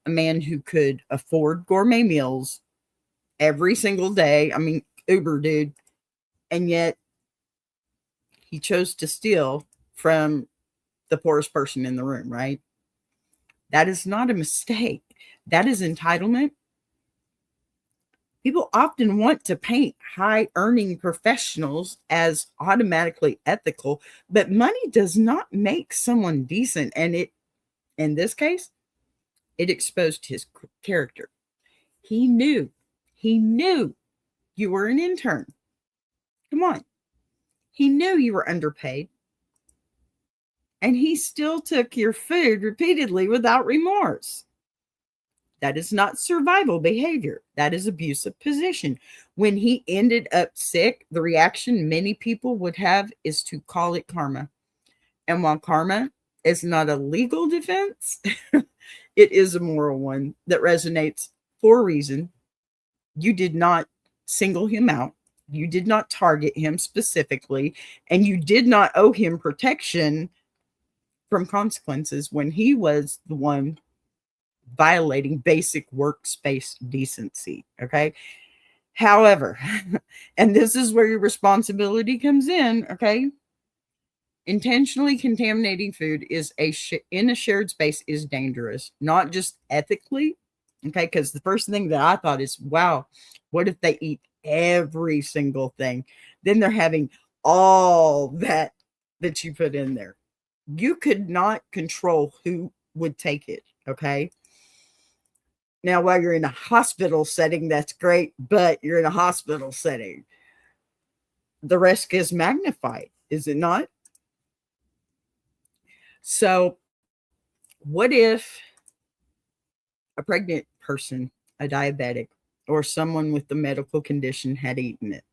A man who could afford gourmet meals every single day. I mean, Uber, dude. And yet he chose to steal from the poorest person in the room, right? That is not a mistake. That is entitlement. People often want to paint high-earning professionals as automatically ethical, but money does not make someone decent. And in this case, it exposed his character. He knew you were an intern. Come on. He knew you were underpaid. And he still took your food repeatedly without remorse. That is not survival behavior. That is abuse of position. When he ended up sick, the reaction many people would have is to call it karma. And while karma is not a legal defense, it is a moral one that resonates for a reason. You did not single him out. You did not target him specifically. And you did not owe him protection from consequences when he was the one violating basic workspace decency. Okay. However, and this is where your responsibility comes in. Okay. Intentionally contaminating food is in a shared space is dangerous, not just ethically. Okay. Because the first thing that I thought is, wow, what if they eat every single thing? Then they're having all that you put in there. You could not control who would take it. Okay. Now, while you're in a hospital setting, that's great, but you're in a hospital setting. The risk is magnified, is it not? So, what if a pregnant person, a diabetic, or someone with the medical condition had eaten it?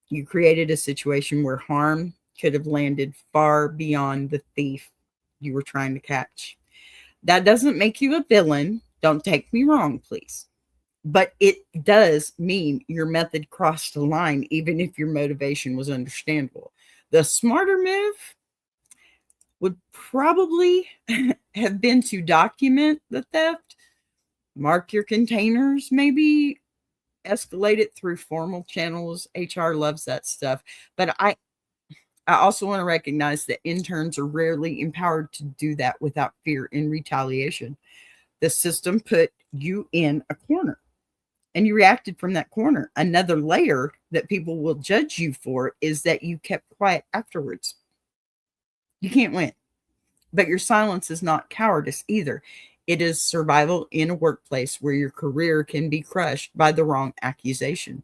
You created a situation where harm could have landed far beyond the thief you were trying to catch. That doesn't make you a villain. Don't take me wrong, please. But it does mean your method crossed a line, even if your motivation was understandable. The smarter move would probably have been to document the theft, mark your containers, maybe escalate it through formal channels. HR loves that stuff. But I also want to recognize that interns are rarely empowered to do that without fear in retaliation. The system put you in a corner. and you reacted from that corner. Another layer that people will judge you for is that you kept quiet afterwards. You can't win. But your silence is not cowardice either. It is survival in a workplace where your career can be crushed by the wrong accusation.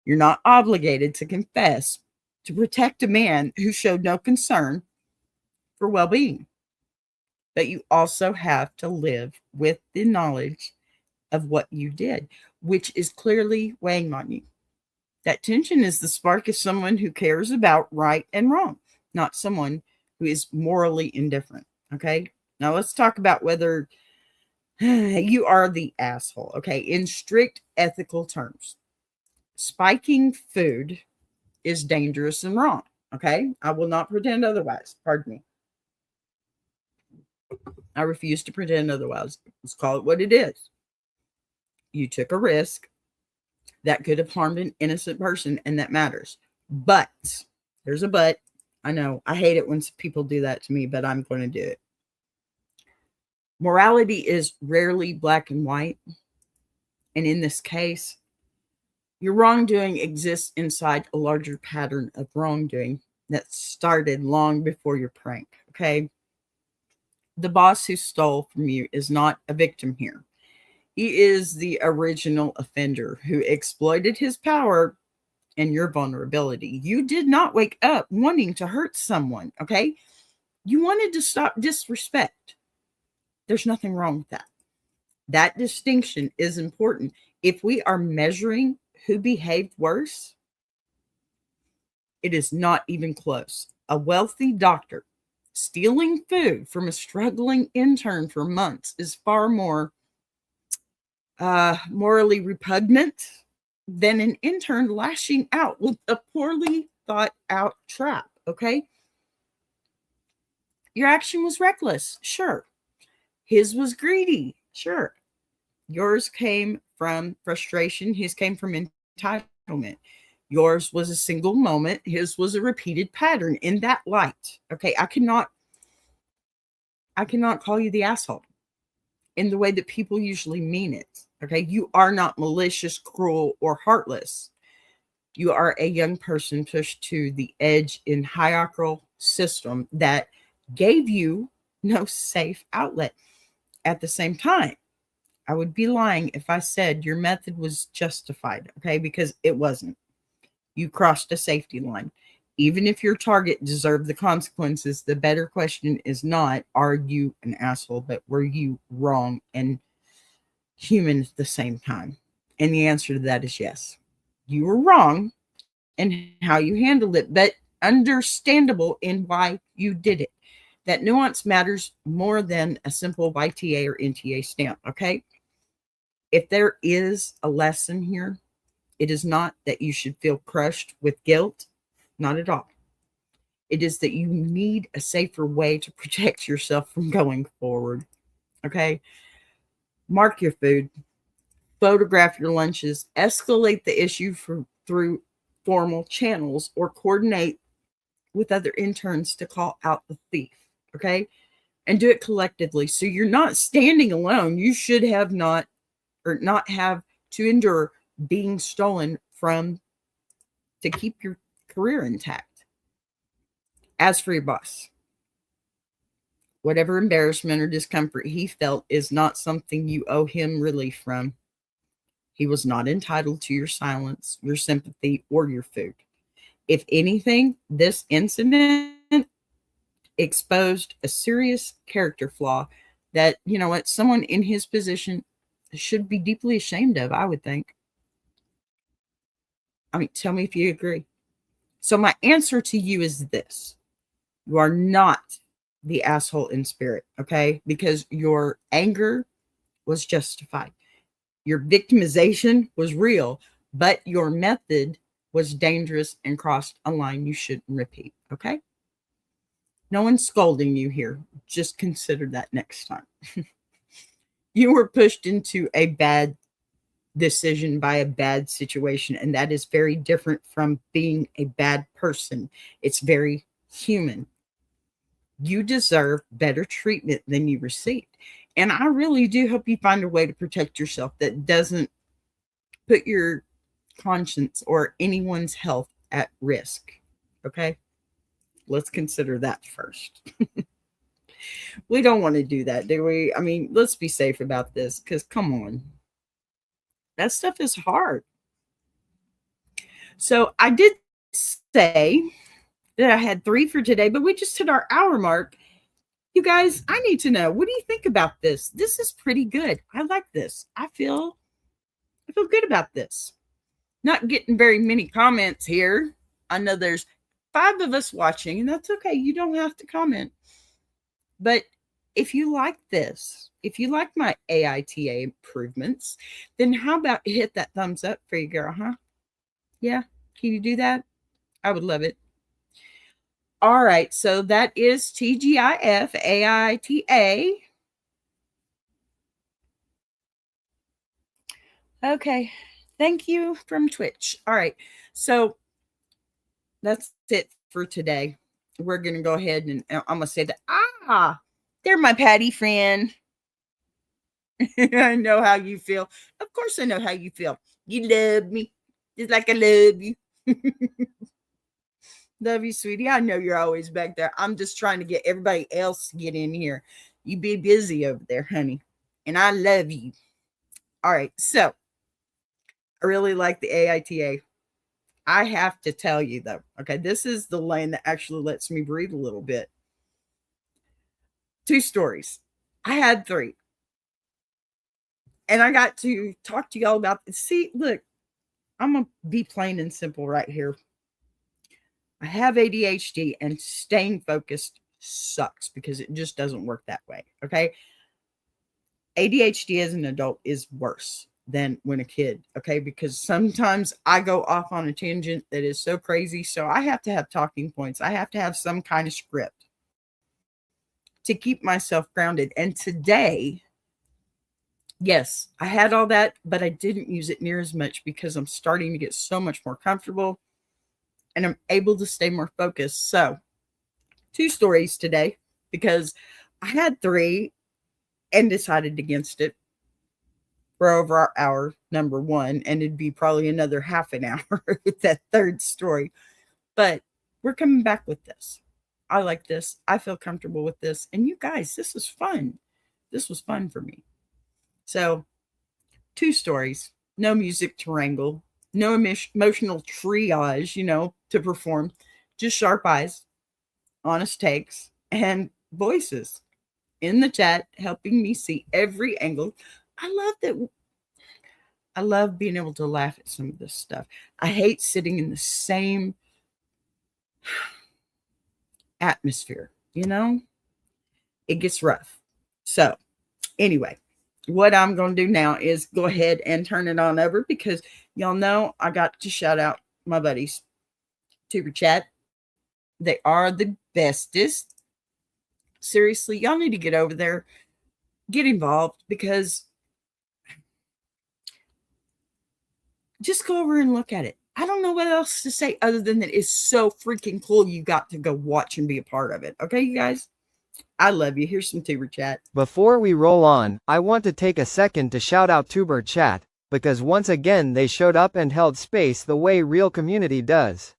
You're not obligated to confess to protect a man who showed no concern for well being. But you also have to live with the knowledge of what you did, which is clearly weighing on you. That tension is the spark of someone who cares about right and wrong, not someone who is morally indifferent. Okay. Now let's talk about whether you are the asshole. Okay. In strict ethical terms, spiking food is dangerous and wrong. Okay. I will not pretend otherwise. Pardon me. I refuse to pretend otherwise. Let's call it what it is. You took a risk that could have harmed an innocent person, and that matters. But there's a but. I know I hate it when people do that to me, but I'm going to do it. Morality is rarely black and white. And in this case, your wrongdoing exists inside a larger pattern of wrongdoing that started long before your prank. Okay. The boss who stole from you is not a victim here. He is the original offender who exploited his power and your vulnerability. You did not wake up wanting to hurt someone, okay? You wanted to stop disrespect. There's nothing wrong with that. That distinction is important. If we are measuring who behaved worse, it is not even close. A wealthy doctor stealing food from a struggling intern for months is far more morally repugnant than an intern lashing out with a poorly thought out trap. Okay. Your action was reckless. Sure. His was greedy. Sure. Yours came from frustration. His came from entitlement. Yours was a single moment. His was a repeated pattern. In that light, okay, I cannot call you the asshole in the way that people usually mean it. Okay, you are not malicious, cruel, or heartless. You are a young person pushed to the edge in hierarchical system that gave you no safe outlet. At the same time, I would be lying if I said your method was justified, okay, because it wasn't. You crossed a safety line. Even if your target deserved the consequences, the better question is not, are you an asshole, but were you wrong and human at the same time? And the answer to that is yes. You were wrong in how you handled it, but understandable in why you did it. That nuance matters more than a simple YTA or NTA stamp, okay? If there is a lesson here, it is not that you should feel crushed with guilt. Not at all. It is that you need a safer way to protect yourself from going forward. Okay? Mark your food. Photograph your lunches. Escalate the issue through formal channels or coordinate with other interns to call out the thief. Okay? And do it collectively. So you're not standing alone. You should have not have to endure being stolen from to keep your career intact. As for your boss, whatever embarrassment or discomfort he felt is not something you owe him relief from. He was not entitled to your silence, your sympathy, or your food. If anything, this incident exposed a serious character flaw that, someone in his position should be deeply ashamed of, I would think. I mean, tell me if you agree. So my answer to you is this. You are not the asshole in spirit, okay? Because your anger was justified. Your victimization was real, but your method was dangerous and crossed a line you shouldn't repeat, okay? No one's scolding you here. Just consider that next time. You were pushed into a bad decision by a bad situation, and that is very different from being a bad person. It's very human. You deserve better treatment than you received. And I really do hope you find a way to protect yourself that doesn't put your conscience or anyone's health at risk. Okay? Let's consider that first. We don't want to do that, do we? I mean, let's be safe about this, because come on. That stuff is hard. So I did say that I had 3 for today, but we just hit our hour mark. You guys, I need to know, what do you think about this? This is pretty good. I like this. I feel good about this. Not getting very many comments here. I know there's 5 of us watching, and that's okay. You don't have to comment. But if you like this, if you like my AITA improvements, then how about hit that thumbs up for you, girl, huh? Yeah, can you do that? I would love it. All right, so that is TGIF AITA. Okay, thank you from Twitch. All right, so that's it for today. We're going to go ahead and I'm going to say that, they're my Patty friend. I know how you feel. Of course I know how you feel. You love me just like I love you. Love you, sweetie. I know you're always back there. I'm just trying to get everybody else to get in here. You be busy over there, honey. And I love you. All right, so I really like the AITA. I have to tell you, though, okay, this is the lane that actually lets me breathe a little bit. 2 stories. I had 3. And I got to talk to y'all about this. See, look, I'm going to be plain and simple right here. I have ADHD, and staying focused sucks because it just doesn't work that way, okay? ADHD as an adult is worse than when a kid, okay? Because sometimes I go off on a tangent that is so crazy. So I have to have talking points. I have to have some kind of script to keep myself grounded. And today, yes, I had all that, but I didn't use it near as much because I'm starting to get so much more comfortable and I'm able to stay more focused. So 2 stories today because I had 3 and decided against it. We're over our hour, number 1, and it'd be probably another half an hour with that 3rd story. But we're coming back with this. I like this. I feel comfortable with this. And you guys, this is fun. This was fun for me. So 2 stories, no music to wrangle, no emotional triage, to perform, just sharp eyes, honest takes, and voices in the chat helping me see every angle. I love that. I love being able to laugh at some of this stuff. I hate sitting in the same atmosphere, it gets rough. So anyway, what I'm going to do now is go ahead and turn it on over because y'all know I got to shout out my buddies. Tuber Chat. They are the bestest. Seriously, y'all need to get over there, get involved, because just go over and look at it. I don't know what else to say other than that it's so freaking cool. You got to go watch and be a part of it. Okay, you guys? I love you. Here's some Tuber Chat. Before we roll on, I want to take a second to shout out Tuber Chat, because once again they showed up and held space the way real community does.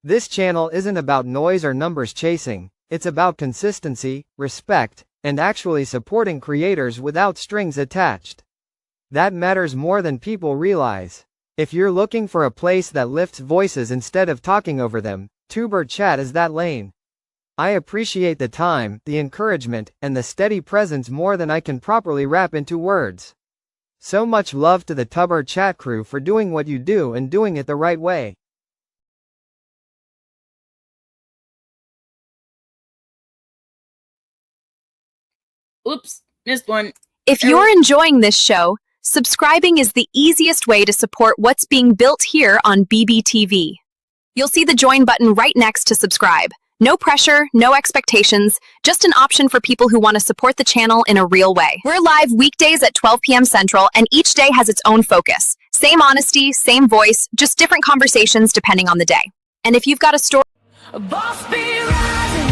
This channel isn't about noise or numbers chasing, it's about consistency, respect, and actually supporting creators without strings attached. That matters more than people realize. If you're looking for a place that lifts voices instead of talking over them, Tuber Chat is that lane. I appreciate the time, the encouragement, and the steady presence more than I can properly wrap into words. So much love to the Tuber Chat crew for doing what you do and doing it the right way. Oops, missed one. If you're enjoying this show, subscribing is the easiest way to support what's being built here on bbTV. You'll see the join button right next to subscribe. No pressure, no expectations, just an option for people who want to support the channel in a real way. We're live weekdays at 12 p.m. Central, and each day has its own focus. Same honesty, same voice, just different conversations depending on the day. And if you've got a story... A boss be rising.